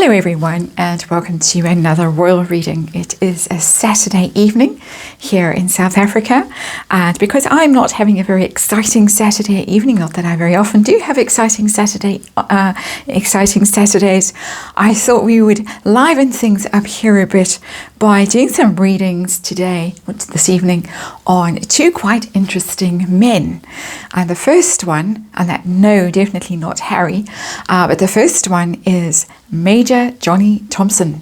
Hello everyone and welcome to another Royal Reading. It is a Saturday evening here in South Africa, and because I'm not having a very exciting Saturday evening, not that I very often do have exciting Saturdays, I thought we would liven things up here a bit by doing some readings this evening, on two quite interesting men. And the first one, definitely not Harry, but the first one is Major Johnny Thompson.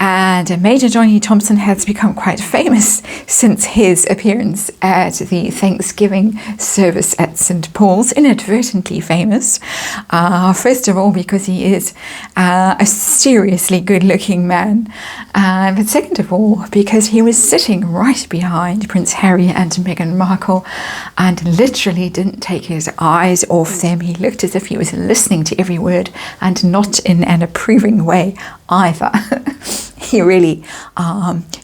And Major Johnny Thompson has become quite famous since his appearance at the Thanksgiving service at St. Paul's, inadvertently famous. First of all, because he is a seriously good-looking man. But second of all, because he was sitting right behind Prince Harry and Meghan Markle and literally didn't take his eyes off them. He looked as if he was listening to every word and not in an approving way either. He really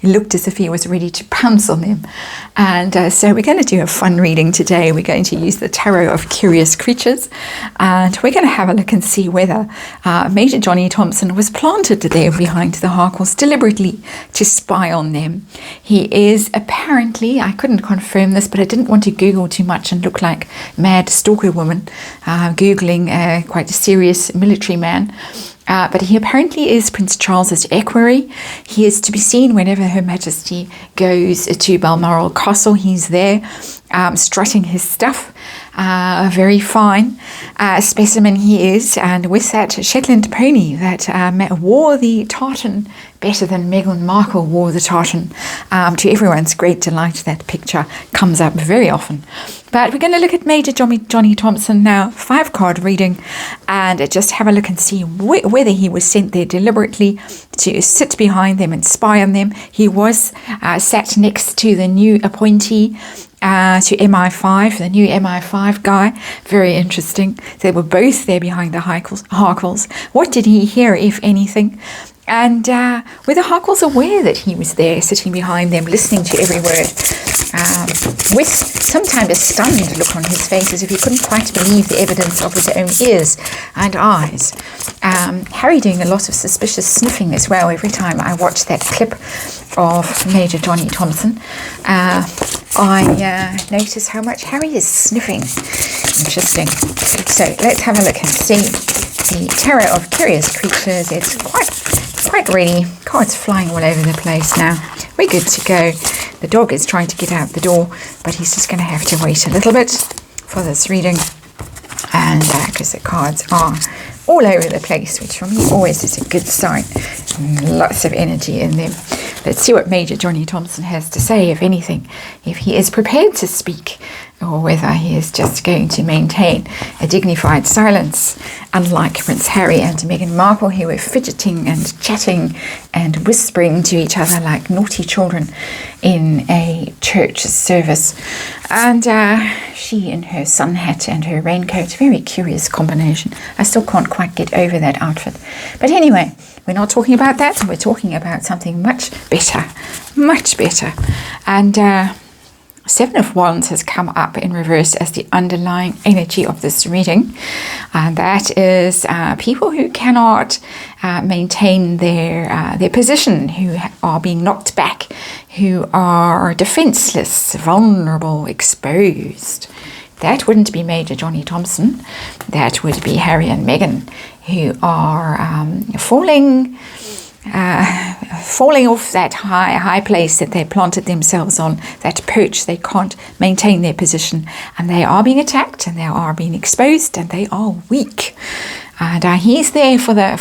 looked as if he was ready to pounce on them. And so we're going to do a fun reading today. We're going to use the Tarot of Curious Creatures, and we're going to have a look and see whether Major Johnny Thompson was planted there behind the Harkles deliberately to spy on them. He is apparently, I couldn't confirm this, but I didn't want to Google too much and look like mad stalker woman, Googling quite a serious military man. But he apparently is Prince Charles's equerry. He is to be seen whenever Her Majesty goes to Balmoral Castle. He's there strutting his stuff. Very fine specimen he is, and with that Shetland pony that wore the tartan better than Meghan Markle wore the tartan. To everyone's great delight, that picture comes up very often. But we're going to look at Major Johnny Thompson now, 5-card reading, and just have a look and see whether he was sent there deliberately to sit behind them and spy on them. He was sat next to the new appointee to MI5, the new MI5 guy. Very interesting. They were both there behind the Harkles. What did he hear, if anything? And were the Harkles aware that he was there, sitting behind them, listening to every word, with sometimes a stunned look on his face, as if he couldn't quite believe the evidence of his own ears and eyes. Harry doing a lot of suspicious sniffing as well every time I watch that clip of Major Johnny Thompson. I notice how much Harry is sniffing. Interesting. So let's have a look and see the Tarot of Curious Creatures. It's quite ready. Cards flying all over the place now. We're good to go. The dog is trying to get out the door, but he's just going to have to wait a little bit for this reading. And because the cards are all over the place, which for me always is a good sign. Lots of energy in them. Let's see what Major Johnny Thompson has to say, if anything, if he is prepared to speak, or whether he is just going to maintain a dignified silence, unlike Prince Harry and Meghan Markle, who were fidgeting and chatting and whispering to each other like naughty children in a church service. And she in her sun hat and her raincoat, very curious combination. I still can't quite get over that outfit. But anyway, we're not talking about that. We're talking about something much better. And Seven of Wands has come up in reverse as the underlying energy of this reading. And that is people who cannot maintain their position, who are being knocked back, who are defenseless, vulnerable, exposed. That wouldn't be Major Johnny Thompson. That would be Harry and Meghan, who are falling off that high place that they planted themselves on, that perch. They can't maintain their position, and they are being attacked, and they are being exposed, and they are weak. And he's there for the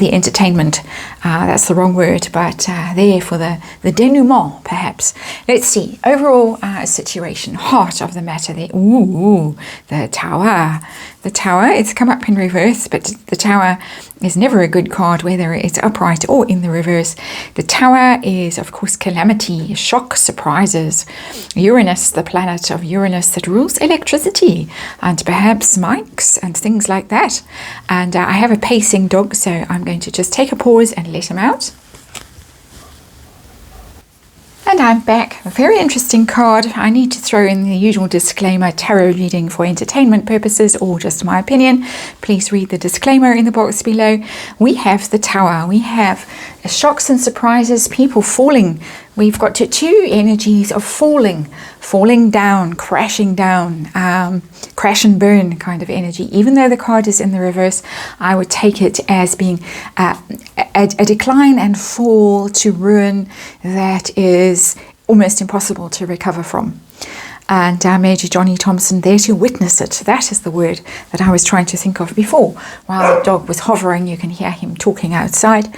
entertainment. That's the wrong word, but there for the denouement, perhaps. Let's see. Overall situation, heart of the matter there. Ooh, the Tower. The Tower, it's come up in reverse, but the Tower is never a good card, whether it's upright or in the reverse. The Tower is, of course, calamity, shock, surprises. Uranus, the planet of Uranus that rules electricity and perhaps mics and things like that. And I have a pacing dog, so I'm going to just take a pause and let him out. And I'm back. A very interesting card. I need to throw in the usual disclaimer, tarot reading for entertainment purposes or just my opinion. Please read the disclaimer in the box below. We have the Tower. We have shocks and surprises, people falling. We've got two energies of falling down, crashing down, crash and burn kind of energy. Even though the card is in the reverse, I would take it as being a decline and fall to ruin that is almost impossible to recover from. And Major Johnny Thompson there to witness it. That is the word that I was trying to think of before. While the dog was hovering, you can hear him talking outside.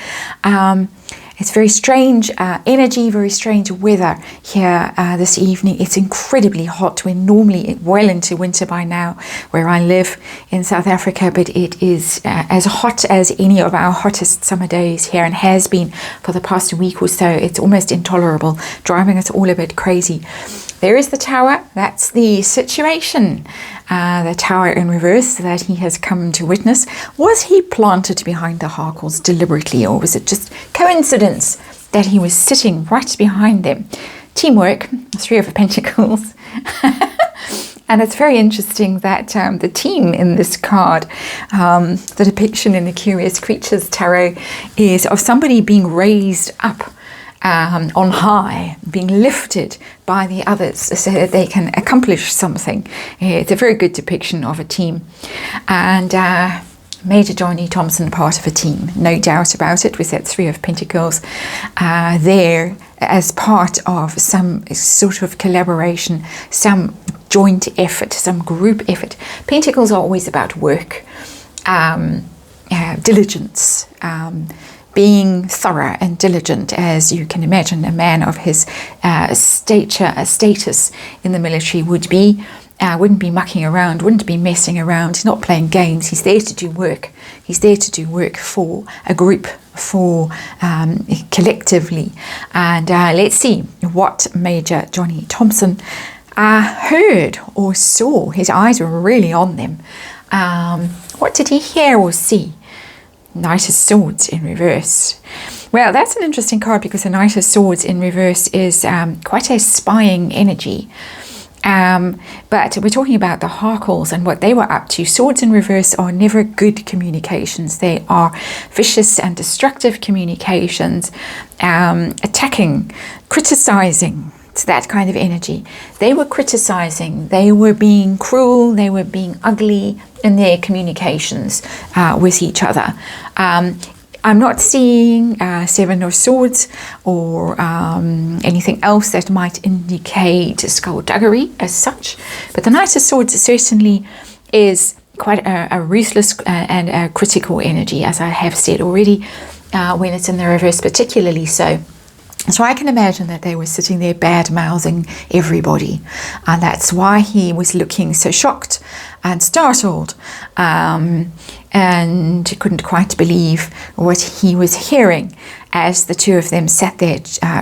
It's very strange energy, very strange weather here this evening. It's incredibly hot. We're normally well into winter by now where I live in South Africa, but it is as hot as any of our hottest summer days here and has been for the past week or so. It's almost intolerable, driving us all a bit crazy. There is the Tower. That's the situation. The Tower in reverse that he has come to witness. Was he planted behind the Harkles deliberately, or was it just coincidence that he was sitting right behind them? Teamwork, Three of Pentacles. And it's very interesting that the team in this card, the depiction in the Curious Creatures Tarot, is of somebody being raised up on high, being lifted by the others so that they can accomplish something. It's a very good depiction of a team. And Major Johnny Thompson, part of a team, no doubt about it, with that Three of Pentacles there as part of some sort of collaboration, some joint effort, some group effort. Pentacles are always about work, diligence, being thorough and diligent, as you can imagine a man of his status in the military would be. Wouldn't be mucking around, wouldn't be messing around. He's not playing games. He's there to do work. He's there to do work for a group, for collectively. And let's see what Major Johnny Thompson heard or saw. His eyes were really on them. What did he hear or see? Knight of Swords in reverse. Well, that's an interesting card because the Knight of Swords in reverse is quite a spying energy. But we're talking about the Harkles and what they were up to. Swords in reverse are never good communications. They are vicious and destructive communications, attacking, criticizing. It's that kind of energy. They were criticizing, they were being cruel, they were being ugly in their communications with each other. I'm not seeing Seven of Swords or anything else that might indicate skullduggery as such, but the Knight of Swords certainly is quite a ruthless and a critical energy, as I have said already, when it's in the reverse particularly so. So I can imagine that they were sitting there bad-mouthing everybody, and that's why he was looking so shocked and startled, and couldn't quite believe what he was hearing as the two of them sat there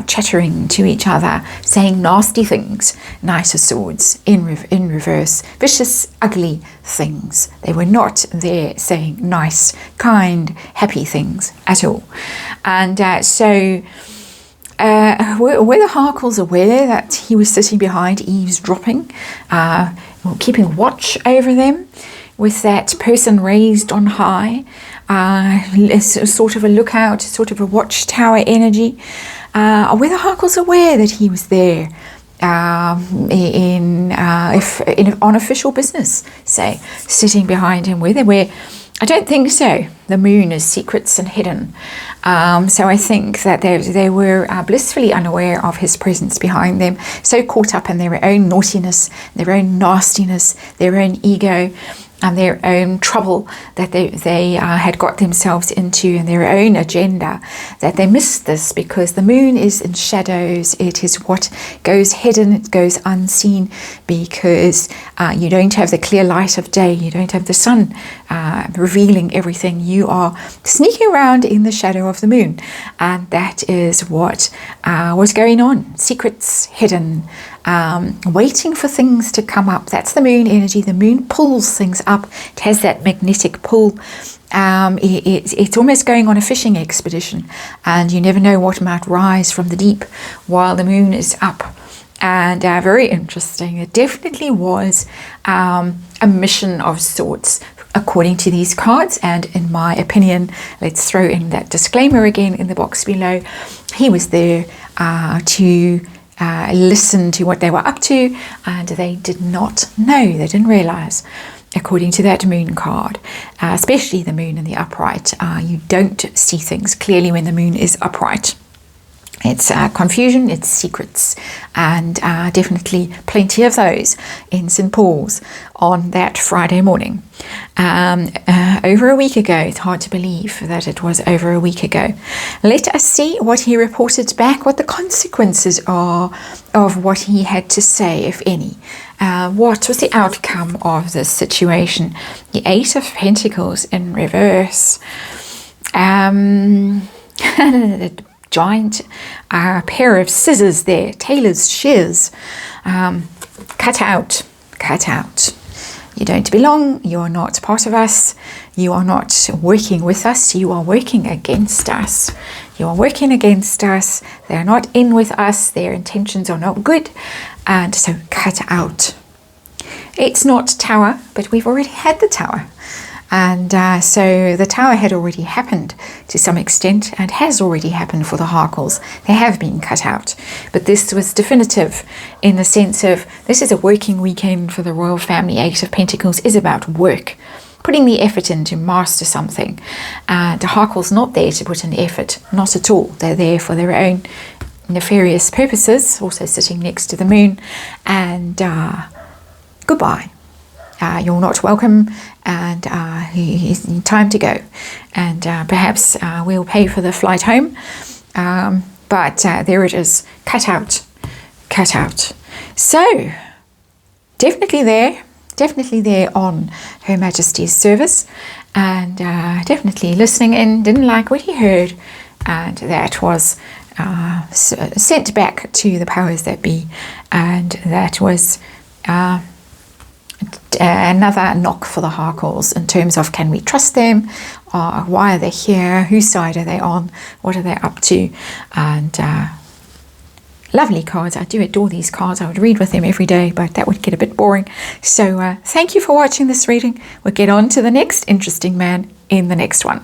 chattering to each other, saying nasty things. Knight of Swords in reverse, vicious, ugly things. They were not there saying nice, kind, happy things at all. And so were the Harkles aware that he was sitting behind, eavesdropping, keeping watch over them with that person raised on high, sort of a lookout, sort of a watchtower energy? Were the Harkles aware that he was there on official business, say, sitting behind him? Were they aware? I don't think so. The moon is secrets and hidden. So I think that they were blissfully unaware of his presence behind them, so caught up in their own naughtiness, their own nastiness, their own ego, and their own trouble that they had got themselves into, and their own agenda, that they missed this because the moon is in shadows. It is what goes hidden, it goes unseen, because you don't have the clear light of day, you don't have the sun revealing everything. You are sneaking around in the shadow of the moon, and that is what was going on. Secrets hidden, waiting for things to come up. That's the moon energy. The moon pulls things up. It has that magnetic pull. It's almost going on a fishing expedition, and you never know what might rise from the deep while the moon is up. And very interesting. It definitely was a mission of sorts, according to these cards. And in my opinion, let's throw in that disclaimer again in the box below. He was there to listen to what they were up to, and they did not know, they didn't realize, according to that moon card, especially the moon in the upright. You don't see things clearly when the moon is upright. It's confusion, it's secrets, and definitely plenty of those in St. Paul's on that Friday morning. Over a week ago. It's hard to believe that it was over a week ago. Let us see what he reported back, what the consequences are of what he had to say, if any. What was the outcome of this situation? The Eight of Pentacles in reverse. Giant pair of scissors there, tailor's shears. Cut out. You don't belong, you are not part of us, you are not working with us, you are working against us. You are working against us, they're not in with us, their intentions are not good, and so cut out. It's not Tower, but we've already had the Tower. And so the Tower had already happened to some extent, and has already happened for the Harkles. They have been cut out. But this was definitive in the sense of this is a working weekend for the royal family. Eight of Pentacles is about work, putting the effort in to master something. The Harkles not there to put an effort, not at all. They're there for their own nefarious purposes, also sitting next to the moon. And goodbye. You're not welcome, and it's time to go. And perhaps we'll pay for the flight home. But there it is, cut out. So, definitely there on Her Majesty's service, and definitely listening in, didn't like what he heard, and that was sent back to the powers that be, and that was another knock for the Harkles in terms of, can we trust them? Why are they here? Whose side are they on? What are they up to? And lovely cards. I do adore these cards. I would read with them every day, but that would get a bit boring. So thank you for watching this reading. We'll get on to the next interesting man in the next one.